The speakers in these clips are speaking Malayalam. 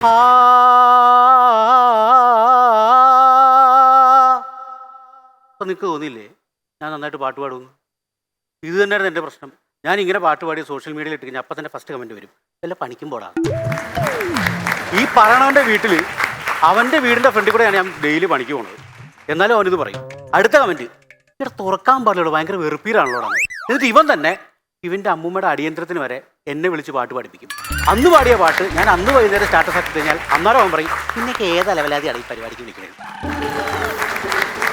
ആ നിനക്ക് തോന്നിയില്ലേ ഞാൻ നന്നായിട്ട് പാട്ട് പാടുന്നു? ഇത് തന്നെയായിരുന്നു എൻ്റെ പ്രശ്നം. ഞാൻ ഇങ്ങനെ പാട്ട് പാടി സോഷ്യൽ മീഡിയയിൽ ഇട്ട് കഴിഞ്ഞാൽ അപ്പം തന്നെ ഫസ്റ്റ് കമൻറ്റ് വരും, വല്ല പണിക്കുമ്പോടാ. ഈ പറയണവൻ്റെ വീട്ടിൽ അവൻ്റെ വീടിൻ്റെ ഫ്രണ്ടിൽ കൂടെയാണ് ഞാൻ ഡെയിലി പണിക്ക് പോകുന്നത്. എന്നാലും അവനിത് പറയും. അടുത്ത കമൻറ്റ്, ഇവിടെ തുറക്കാൻ പാടില്ലോ, ഭയങ്കര വെറുപ്പീരാണല്ലോടാ. എന്നിട്ട് ഇവൻ തന്നെ ഇവൻ്റെ അമ്മൂമ്മയുടെ അടിയന്തരത്തിന് വരെ എന്നെ വിളിച്ച് പാട്ട് പാടിപ്പിക്കും. അന്ന് പാടിയ പാട്ട് ഞാൻ അന്ന് വൈകുന്നേരം സ്റ്റാറ്റസ് ആക്കി കഴിഞ്ഞാൽ അന്നേരം അവൻ പറയും, പിന്നേക്ക് ഏതാ ലെവലാതിയാണ് ഈ പരിപാടിക്ക് വിളിക്കുന്നത്.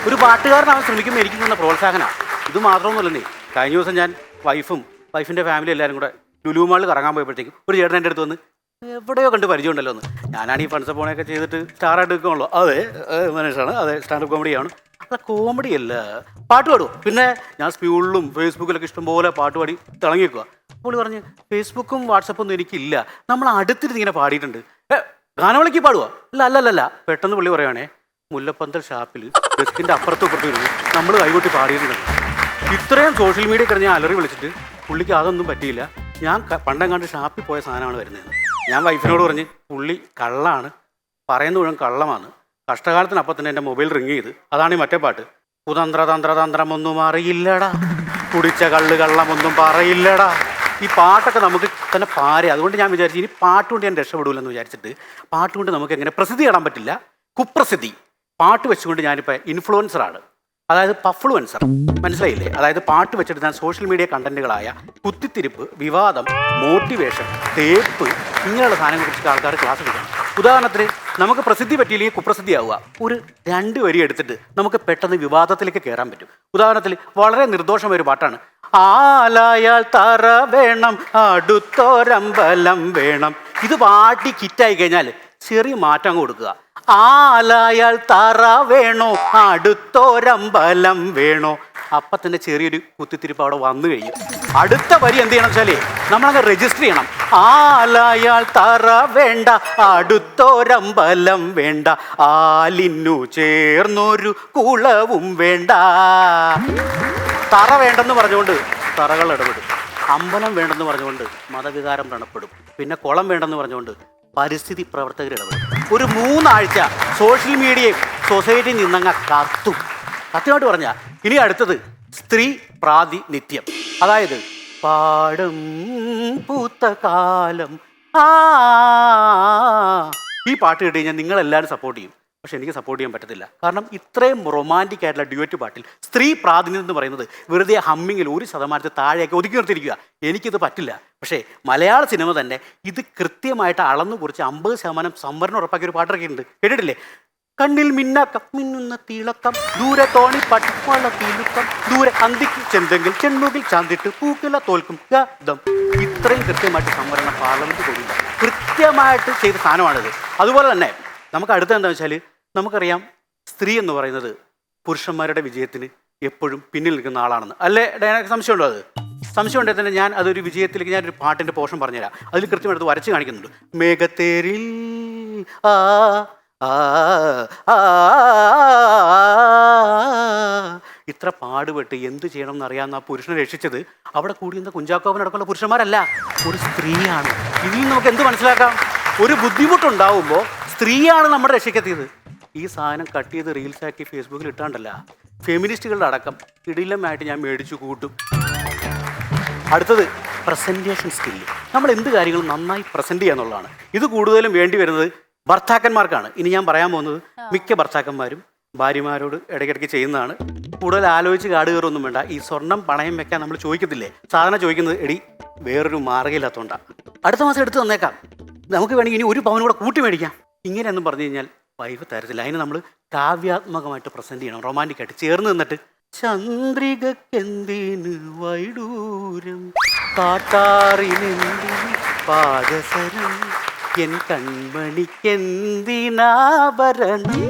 ഒരു പാട്ടുകാരനാവാൻ ശ്രമിക്കുമ്പോൾ എനിക്ക് തന്ന പ്രോത്സാഹനമാണ്. ഇത് മാത്രമൊന്നുമല്ലേ, കഴിഞ്ഞ ദിവസം ഞാൻ വൈഫിൻ്റെ ഫാമിലി എല്ലാവരും കൂടെ ലുലു മാളിൽ കറങ്ങാൻ പോയപ്പോഴത്തേക്കും ഒരു ചേട്ടൻ എൻ്റെ അടുത്ത് വന്ന്, എവിടെയോ കണ്ട് പരിചയമുണ്ടല്ലോ എന്ന്. ഞാനാണ് ഈ ഫണ്ട്സ് പോണൊക്കെ ചെയ്തിട്ട് സ്റ്റാറായിട്ട് നിൽക്കുള്ളൂ. അതെ മനസ്സാണ്, അതെ സ്റ്റാൻഡപ്പ് കോമഡിയാണ്. അത് കോമഡി അല്ല, പാട്ട് പാടുമോ? പിന്നെ ഞാൻ സ്കൂളിലും ഫേസ്ബുക്കിലൊക്കെ ഇഷ്ടംപോലെ പാട്ട് പാടി തിളങ്ങി വെക്കുക. അപ്പോൾ പറഞ്ഞ് ഫേസ്ബുക്കും വാട്സപ്പൊന്നും എനിക്കില്ല, നമ്മൾ അടുത്തിരുന്ന് ഇങ്ങനെ പാടിയിട്ടുണ്ട്. ഗാനമേളയ്ക്ക് പാടുവോ? അല്ല. പെട്ടെന്ന് പുള്ളി പറയുവാണേ, മുല്ലപ്പന്തൽ ഷാപ്പിൽ ഡെസ്കിൻ്റെ അപ്പുറത്തും ഇപ്പുറത്തും ഇരുന്ന് നമ്മൾ കൈകൊട്ടി പാടിയിട്ടുണ്ട്. ഇത്രയും സോഷ്യൽ മീഡിയ കിടന്ന് ഞാൻ അലറി വിളിച്ചിട്ട് പുള്ളിക്ക് അതൊന്നും പറ്റിയില്ല. ഞാൻ പണ്ടെങ്ങാണ്ട് ഷാപ്പിൽ പോയ സാധനമാണ് വരുന്നത്. ഞാൻ വൈഫിനോട് പറഞ്ഞ്, പുള്ളി കള്ളാണ്, പറയുന്ന മുഴുവൻ കള്ളമാണ്. കഷ്ടകാലത്തിനപ്പം തന്നെ എൻ്റെ മൊബൈൽ റിങ് ചെയ്ത്. അതാണ് ഈ മറ്റേ പാട്ട്, കുതന്ത്രതന്ത്രതന്ത്രമൊന്നും അറിയില്ലടാ, കുടിച്ച കള്ളമൊന്നും പറയില്ലടാ. ഈ പാട്ടൊക്കെ നമുക്ക് തന്നെ പാരേ. അതുകൊണ്ട് ഞാൻ വിചാരിച്ചു ഇനി പാട്ടുകൊണ്ട് ഞാൻ രക്ഷപ്പെടില്ലെന്ന് വിചാരിച്ചിട്ട് പാട്ടുകൊണ്ട് നമുക്ക് എങ്ങനെ പ്രസിദ്ധി നേടാൻ പറ്റില്ല, കുപ്രസിദ്ധി. പാട്ട് വെച്ചുകൊണ്ട് ഞാനിപ്പോൾ ഇൻഫ്ലുവൻസറാണ്, അതായത് പഫ്ലുവൻസർ. മനസ്സിലായില്ലേ? അതായത് പാട്ട് വെച്ചിട്ട് ഞാൻ സോഷ്യൽ മീഡിയ കണ്ടന്റുകളായ കുത്തിത്തിരിപ്പ്, വിവാദം, മോട്ടിവേഷൻ, തേപ്പ്, ഇങ്ങനെയുള്ള സാധനങ്ങളെ കുറിച്ച് ആൾക്കാർ ക്ലാസ് എടുക്കണം. ഉദാഹരണത്തിന് നമുക്ക് പ്രസിദ്ധി പറ്റിയില്ലെങ്കിൽ കുപ്രസിദ്ധിയാവുക. ഒരു 2 വരി എടുത്തിട്ട് നമുക്ക് പെട്ടെന്ന് വിവാദത്തിലേക്ക് കയറാൻ പറ്റും. ഉദാഹരണത്തിൽ വളരെ നിർദോഷമായ ഒരു പാട്ടാണ്, ആലായാൽ തറ വേണം, അടുത്തൊരമ്പലം വേണം. ഇത് പാട്ടി കിറ്റായി കഴിഞ്ഞാൽ ചെറിയ മാറ്റം അങ്ങ് കൊടുക്കുക. ആലായാൽ തറ വേണോ, അടുത്തൊരമ്പലം വേണോ. അപ്പം തന്നെ ചെറിയൊരു കുത്തിത്തിരിപ്പ് അവിടെ വന്നു കഴിയും. അടുത്ത വരി എന്ത് ചെയ്യണം വെച്ചാലേ നമ്മളങ്ങ് രജിസ്റ്റർ ചെയ്യണം. ആലായാൽ തറ വേണ്ട, അടുത്തൊരമ്പലം വേണ്ട, ആലിനു ചേർന്നൊരു കുളവും വേണ്ട. തറ വേണ്ടെന്ന് പറഞ്ഞുകൊണ്ട് തറകൾ ഇടപെടും, അമ്പലം വേണ്ടെന്ന് പറഞ്ഞുകൊണ്ട് മതവികാരം വ്രണപ്പെടും, പിന്നെ കുളം വേണ്ടെന്ന് പറഞ്ഞുകൊണ്ട് പരിസ്ഥിതി പ്രവർത്തകർ ഇടപെടും. ഒരു 3 ആഴ്ച സോഷ്യൽ മീഡിയയും സൊസൈറ്റിയിൽ നിന്നങ്ങ് കത്തും. സത്യമായിട്ട് പറഞ്ഞാൽ ഇനി അടുത്തത് സ്ത്രീ പ്രാതിനിധ്യം. അതായത് പാടം പൂത്ത കാലം. ഈ പാട്ട് കേട്ട് കഴിഞ്ഞാൽ നിങ്ങളെല്ലാവരും സപ്പോർട്ട് ചെയ്യും. പക്ഷെ എനിക്ക് സപ്പോർട്ട് ചെയ്യാൻ പറ്റത്തില്ല. കാരണം ഇത്രയും റൊമാൻറ്റിക് ആയിട്ടുള്ള ഡ്യുവറ്റ് പാട്ടിൽ സ്ത്രീ പ്രാതിനിധ്യം എന്ന് പറയുന്നത് വെറുതെ ഹമ്മിങ്ങിൽ 1% താഴെയൊക്കെ ഒതുക്കി നിർത്തിയിരിക്കുക. എനിക്കിത് പറ്റില്ല. പക്ഷേ മലയാള സിനിമ തന്നെ ഇത് കൃത്യമായിട്ട് അളന്നു കുറിച്ച് 50% സംവരണം ഉറപ്പാക്കിയ ഒരു പാട്ടിറക്കിയിട്ടുണ്ട്. കേട്ടിട്ടില്ലേ? കണ്ണിൽ മിന്നുന്ന തിളക്കം, ദൂരെ തോണി പട്ടിപ്പള തിളുക്കം, ദൂരെ അന്തിക്ക് ചെന്തെങ്കിൽ ചെണ്ണുകിൽ ചാന്തിട്ട് പൂക്കില തോൽക്കും ഗതം. ഇത്രയും കൃത്യമായിട്ട് സംവരണം പാർലമെന്റ് കൊണ്ടില്ല. കൃത്യമായിട്ട് ചെയ്ത സാധനമാണിത്. അതുപോലെ തന്നെ നമുക്ക് അടുത്ത എന്താ വെച്ചാൽ, നമുക്കറിയാം സ്ത്രീ എന്ന് പറയുന്നത് പുരുഷന്മാരുടെ വിജയത്തിന് എപ്പോഴും പിന്നിൽ നിൽക്കുന്ന ആളാണെന്ന്. അല്ലേ ഡയനക്ക് സംശയമുണ്ടോ? അത് സംശയം ഉണ്ടെങ്കിൽ തന്നെ ഞാൻ അതൊരു വിജയത്തിലേക്ക് ഞാനൊരു പാട്ടിൻ്റെ പോർഷൻ പറഞ്ഞുതരാം. അതിൽ കൃത്യമായിട്ട് വരച്ച് കാണിക്കുന്നുണ്ട്. മേഘത്തേരിൽ ആ ഇത്ര പാടുപെട്ട് എന്ത് ചെയ്യണം എന്നറിയാവുന്ന ആ പുരുഷനെ രക്ഷിച്ചത് അവിടെ കൂടിയുന്ന കുഞ്ചാക്കോവനടക്കമുള്ള പുരുഷന്മാരല്ല, ഒരു സ്ത്രീയാണ്. ഇതിൽ നമുക്ക് എന്ത് മനസ്സിലാക്കാം? ഒരു ബുദ്ധിമുട്ടുണ്ടാവുമ്പോൾ സ്ത്രീയാണ് നമ്മുടെ രക്ഷയ്ക്കെത്തിയത്. ഈ സാധനം കട്ട് ചെയ്ത് റീൽസാക്കി ഫേസ്ബുക്കിൽ ഇട്ടാണ്ടല്ല, ഫെമിനിസ്റ്റുകളുടെ അടക്കം ഇടിലമായിട്ട് ഞാൻ മേടിച്ചു കൂട്ടും. അടുത്തത് പ്രസൻറ്റേഷൻ സ്കില്ല്. നമ്മൾ എന്ത് കാര്യങ്ങളും നന്നായി പ്രസൻറ്റ് ചെയ്യുക എന്നുള്ളതാണ്. ഇത് കൂടുതലും വേണ്ടി വരുന്നത് ഭർത്താക്കന്മാർക്കാണ്. ഇനി ഞാൻ പറയാൻ പോകുന്നത് മിക്ക ഭർത്താക്കന്മാരും ഭാര്യമാരോട് ഇടയ്ക്കിടയ്ക്ക് ചെയ്യുന്നതാണ്. കൂടുതൽ ആലോചിച്ച് കാട് കയറൊന്നും വേണ്ട. ഈ സ്വർണം പണയം വെക്കാൻ നമ്മൾ ചോദിക്കത്തില്ലേ, സാധാരണ ചോദിക്കുന്നത് എടി വേറൊരു മാർഗ്ഗമില്ലാത്തതുകൊണ്ടാണ്, അടുത്ത മാസം എടുത്ത് തന്നേക്കാം, നമുക്ക് വേണമെങ്കിൽ ഇനി 1 പവൻ കൂടെ കൂട്ടി മേടിക്കാം. ഇങ്ങനെയൊന്നും പറഞ്ഞു കഴിഞ്ഞാൽ വൈഫ് തരത്തില്ല. അതിന് നമ്മൾ കാവ്യാത്മകമായിട്ട് പ്രസൻറ്റ് ചെയ്യണം, റൊമാൻറ്റിക്കായിട്ട് ചേർന്ന് നിന്നിട്ട്. ചന്ദ്രികക്കെന്തിന് വൈഡൂരം, കാട്ടാറിനെന്തിന് പാദസരം, എൻ കൺമണിക്കെന്തിനാഭരണം.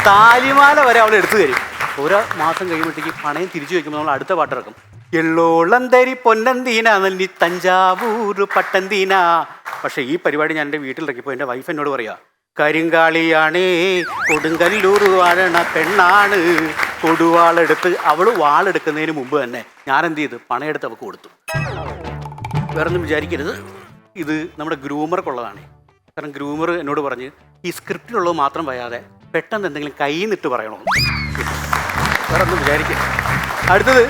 താലിമാല വരെ അവൾ എടുത്തു തരും. 1 മാസം കഴിയുമ്പോഴത്തേക്ക് പണയം തിരിച്ചു വയ്ക്കുമ്പോൾ നമ്മൾ അടുത്ത പാട്ടിറക്കും. എള്ളോളം തരി പൊന്നന്തീന നെല്ലി തഞ്ചാവൂർ പട്ടന്തീന. പക്ഷേ ഈ പരിപാടി ഞാൻ എൻ്റെ വീട്ടിലിറക്കിയപ്പോൾ എൻ്റെ വൈഫ് എന്നോട് പറയാ, കരിങ്കാളിയാണേ കൊടുങ്കല്ലൂർ വാഴണ പെണ്ണാണ്. കൊടുവാളെടുത്ത് അവൾ വാളെടുക്കുന്നതിന് മുമ്പ് തന്നെ ഞാൻ എന്ത് ചെയ്ത് പണയെടുത്ത് അവൾക്ക് കൊടുത്തു. വേറൊന്നും വിചാരിക്കരുത്, ഇത് നമ്മുടെ ഗ്രൂമർക്കുള്ളതാണ്. കാരണം ഗ്രൂമർ എന്നോട് പറഞ്ഞ് ഈ സ്ക്രിപ്റ്റിലുള്ളത് മാത്രം പറയാതെ പെട്ടെന്ന് എന്തെങ്കിലും കയ്യിൽ നിന്നിട്ട് പറയണോ, വേറെ ഒന്നും വിചാരിക്കുക. അടുത്തത്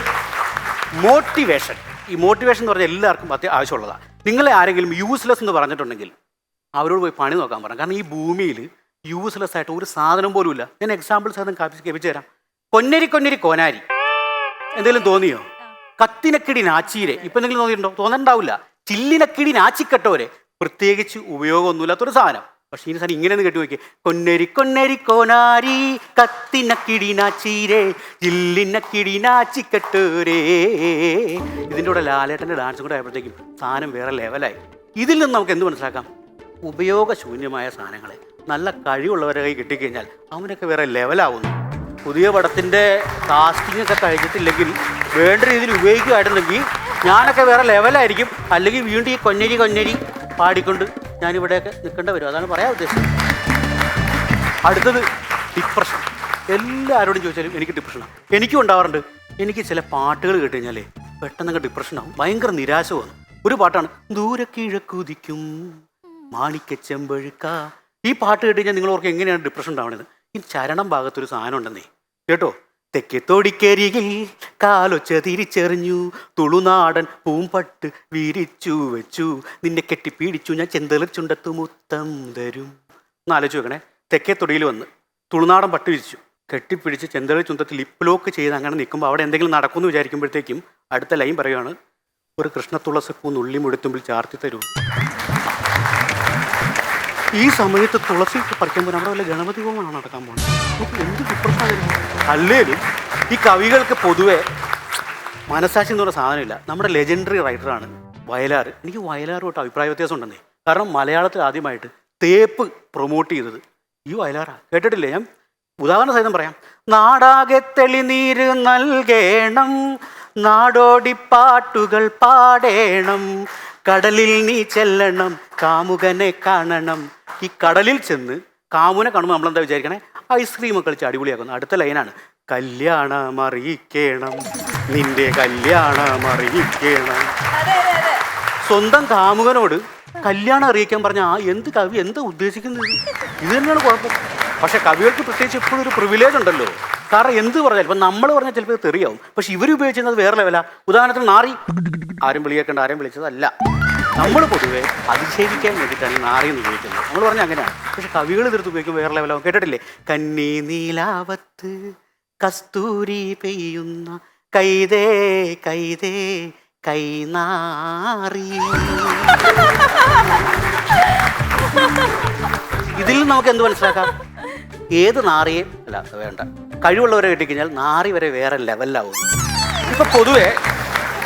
മോട്ടിവേഷൻ. ഈ മോട്ടിവേഷൻ എന്ന് പറഞ്ഞാൽ എല്ലാവർക്കും ആവശ്യമുള്ളതാണ്. നിങ്ങളെ ആരെങ്കിലും യൂസ്ലെസ് എന്ന് പറഞ്ഞിട്ടുണ്ടെങ്കിൽ അവരോട് പോയി പണി നോക്കാൻ പറയാം. കാരണം ഈ ഭൂമിയിൽ യൂസ്ലെസ് ആയിട്ട് ഒരു സാധനം പോലും ഇല്ല. ഞാൻ എക്സാമ്പിൾസ് അതും കേൾപ്പിച്ചു തരാം. കൊന്നരി കൊന്നരി കോനാരി എന്തെങ്കിലും തോന്നിയോ? കത്തിനക്കിടി നാച്ചീരെ ഇപ്പം എന്തെങ്കിലും തോന്നിയിട്ടുണ്ടോ? തോന്നണ്ടാവില്ല. ചില്ലിനക്കിടി നാച്ചിക്കട്ടോരെ പ്രത്യേകിച്ച് ഉപയോഗമൊന്നുമില്ലാത്തൊരു സാധനം. പക്ഷേ ഈ സാധനം ഇങ്ങനെ കേട്ടു നോക്കി, കൊന്നരി കൊന്നരി കോനാരി കത്തിനക്കിടി നാച്ചീരെ ചില്ലിനക്കിടി നാച്ചിക്കട്ടോരേ. ഇതിൻ്റെ കൂടെ ലാലേട്ടൻ്റെ ഡാൻസും കൂടെ ആയപ്പോഴത്തേക്കും സാധനം വേറെ ലെവലായി. ഇതിൽ നിന്ന് നമുക്ക് എന്ത് മനസ്സിലാക്കാം? ഉപയോഗശൂന്യമായ സാധനങ്ങളെ നല്ല കഴിവുള്ളവരെ കൈ കിട്ടിക്കഴിഞ്ഞാൽ അവനൊക്കെ വേറെ ലെവലാവുന്നു. പുതിയ പടത്തിൻ്റെ കാസ്റ്റിംഗ് ഒക്കെ കഴിഞ്ഞിട്ടില്ലെങ്കിൽ വേണ്ട രീതിയിൽ ഉപയോഗിക്കുകയായിരുന്നെങ്കിൽ ഞാനൊക്കെ വേറെ ലെവലായിരിക്കും. അല്ലെങ്കിൽ വീണ്ടും ഈ കൊന്നരി കൊന്നരി പാടിക്കൊണ്ട് ഞാനിവിടെയൊക്കെ നിൽക്കേണ്ടി വരും. അതാണ് പറയാൻ ഉദ്ദേശിച്ചത്. അടുത്തത് ഡിപ്രഷൻ. എല്ലാവരോടും ചോദിച്ചാലും എനിക്ക് ഡിപ്രഷനാണ്. എനിക്കും ഉണ്ടാവാറുണ്ട്. എനിക്ക് ചില പാട്ടുകൾ കേട്ട് കഴിഞ്ഞാലേ പെട്ടെന്നൊക്കെ ഡിപ്രഷനാവും, ഭയങ്കര നിരാശ തോന്നും. ഒരു പാട്ടാണ് ദൂരെ കിഴക്കുദിക്കും മാണിക്കച്ചെമ്പഴുക്ക. ഈ പാട്ട് കേട്ട് കഴിഞ്ഞാൽ നിങ്ങൾ ഓർക്ക് എങ്ങനെയാണ് ഡിപ്രഷൻ ഉണ്ടാവുന്നത്? ഈ ചരണം ഭാഗത്തൊരു സാധനം ഉണ്ടെന്നേ കേട്ടോ. തെക്കത്തോടിക്കരികിൽ കാലൊച്ച തിരിച്ചെറിഞ്ഞു തുളുനാടൻ പൂമ്പട്ട് വിരിച്ചു വെച്ചു നിന്നെ കെട്ടിപ്പിടിച്ചു ഞാൻ ചെന്തളിർ ചുണ്ടത്തു മുത്തം തരും. ഒന്ന് ആലോചിച്ച് വെക്കണേ. തെക്കേത്തൊടിയിൽ വന്ന് തുളുനാടൻ പട്ട് വിരിച്ചു കെട്ടിപ്പിടിച്ച് ചെന്തളിർ ചുണ്ടത്തിൽ ലിപ്പ് ലോക്ക് ചെയ്ത് അങ്ങനെ നിൽക്കുമ്പോൾ അവിടെ എന്തെങ്കിലും നടക്കുമെന്ന് വിചാരിക്കുമ്പോഴത്തേക്കും അടുത്ത ലൈൻ പറയുകയാണ്, ഒരു കൃഷ്ണത്തുളസിപ്പൂ നുള്ളി മുഴുത്തുമ്പിൽ ചാർത്തി തരൂ. ഈ സമയത്ത് തുളസി പറിക്കാൻ പോലും അവിടെ വല്ല ഗണപതി ഹോമമാണ് നടക്കാൻ പോകുന്നത്. നമുക്ക് എന്ത് ഡിപ്രഷനായിരുന്നു. അല്ലേലും ഈ കവികൾക്ക് പൊതുവെ മനസാക്ഷി എന്ന് പറഞ്ഞ സാധനമില്ല. നമ്മുടെ ലെജൻഡറി റൈറ്ററാണ് വയലാർ. എനിക്ക് വയലാറുമായിട്ട് അഭിപ്രായ വ്യത്യാസം ഉണ്ടെന്നേ. കാരണം മലയാളത്തിൽ ആദ്യമായിട്ട് തേപ്പ് പ്രൊമോട്ട് ചെയ്തത് ഈ വയലാറാണ്. കേട്ടിട്ടില്ലേ? ഞാൻ ഉദാഹരണ സഹിതം പറയാം. നാടാകെ തെളിനീര് നൽകേണം നാടോടിപ്പാട്ടുകൾ പാടേണം കടലിൽ നീ ചെല്ലണം കാമുകനെ കാണണം. ഈ കടലിൽ ചെന്ന് കാമുനെ കാണുമ്പോൾ നമ്മളെന്താ വിചാരിക്കണേ? ഐസ്ക്രീം കളിച്ച് അടിപൊളിയാക്കുന്നു. അടുത്ത ലൈനാണ്, കല്യാണം അറിയിക്കണം നിന്റെ കല്യാണം അറിയിക്കണം. സ്വന്തം കാമുകനോട് കല്യാണം അറിയിക്കാൻ പറഞ്ഞാൽ എന്ത് കവി എന്താ ഉദ്ദേശിക്കുന്നത്? ഇത് തന്നെയാണ് കുഴപ്പം. പക്ഷെ കവികൾക്ക് പ്രത്യേകിച്ച് എപ്പോഴും ഒരു പ്രിവിലേജ് ഉണ്ടല്ലോ. കാരണം എന്ത് പറഞ്ഞാൽ ഇപ്പം നമ്മൾ പറഞ്ഞാൽ ചിലപ്പോൾ തെറിയാവും, പക്ഷെ ഇവർ ഉപയോഗിക്കുന്നത് വേറെ ലെവലാ. ഉദാഹരണത്തിന് നാറി, ആരും വിളിയേക്കേണ്ട, ആരും വിളിച്ചതല്ല. നമ്മൾ പൊതുവെ അതിശയിക്കാൻ വേണ്ടിയിട്ടാണ് ഈ നാറി എന്ന് ഉപയോഗിക്കുന്നത്. നമ്മൾ പറഞ്ഞാൽ അങ്ങനെയാണ്. പക്ഷെ കവികൾ തീർത്ത് ഉപയോഗിക്കും വേറെ ലെവലാവും. കേട്ടിട്ടില്ലേ? കന്നി നീലാവത്ത് കസ്തൂരി പെയ്യുന്ന കൈതേ കൈതേ കൈനാറി. ഇതിൽ നമുക്ക് എന്ത് മനസ്സിലാക്കാം? ഏത് നാറിയെ അല്ല വേണ്ട, കഴിവുള്ളവരെ കിട്ടിക്കഴിഞ്ഞാൽ നാറി വരെ വേറെ ലെവലിലാവും. ഇപ്പം പൊതുവെ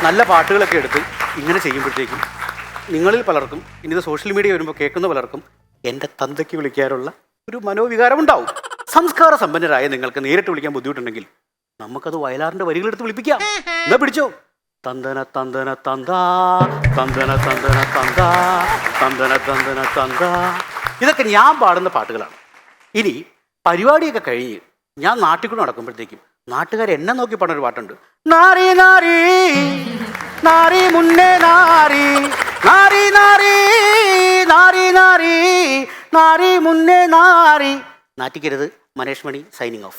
നല്ല പാട്ടുകളൊക്കെ എടുത്ത് ഇങ്ങനെ ചെയ്യുമ്പോഴത്തേക്കും നിങ്ങളിൽ പലർക്കും ഇനി സോഷ്യൽ മീഡിയ വരുമ്പോൾ കേൾക്കുന്ന പലർക്കും എൻ്റെ തന്തയ്ക്ക് വിളിക്കാനുള്ള ഒരു മനോവികാരം ഉണ്ടാവും. സംസ്കാര സമ്പന്നരായ നിങ്ങൾക്ക് നേരിട്ട് വിളിക്കാൻ ബുദ്ധിമുട്ടുണ്ടെങ്കിൽ നമുക്കത് വയലാറിൻ്റെ വരികളെടുത്ത് വിളിപ്പിക്കാം. എന്നാ പിടിച്ചോ. തന്തന തന്തന തന്താ തന്തന തന്തന തന്താ തന്തന തന്തന തന്താ. ഇതൊക്കെ ഞാൻ പാടുന്ന പാട്ടുകളാണ്. ഇനി പരിപാടിയൊക്കെ കഴിഞ്ഞ് ഞാൻ നാട്ടിൽ കൂടെ നടക്കുമ്പോഴത്തേക്കും നാട്ടുകാർ എന്നെ നോക്കി പാടുന്നൊരു പാട്ടുണ്ട്. നാരി നാരി നാരി മുന്നേ നാരി നാരി നാരി നാരി നാരി നാരി മുന്നേ നാരി. നാറ്റിക്കരുത്. Manesh Mani signing off.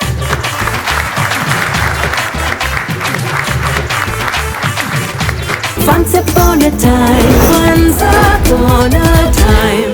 Once upon a time, once upon a time.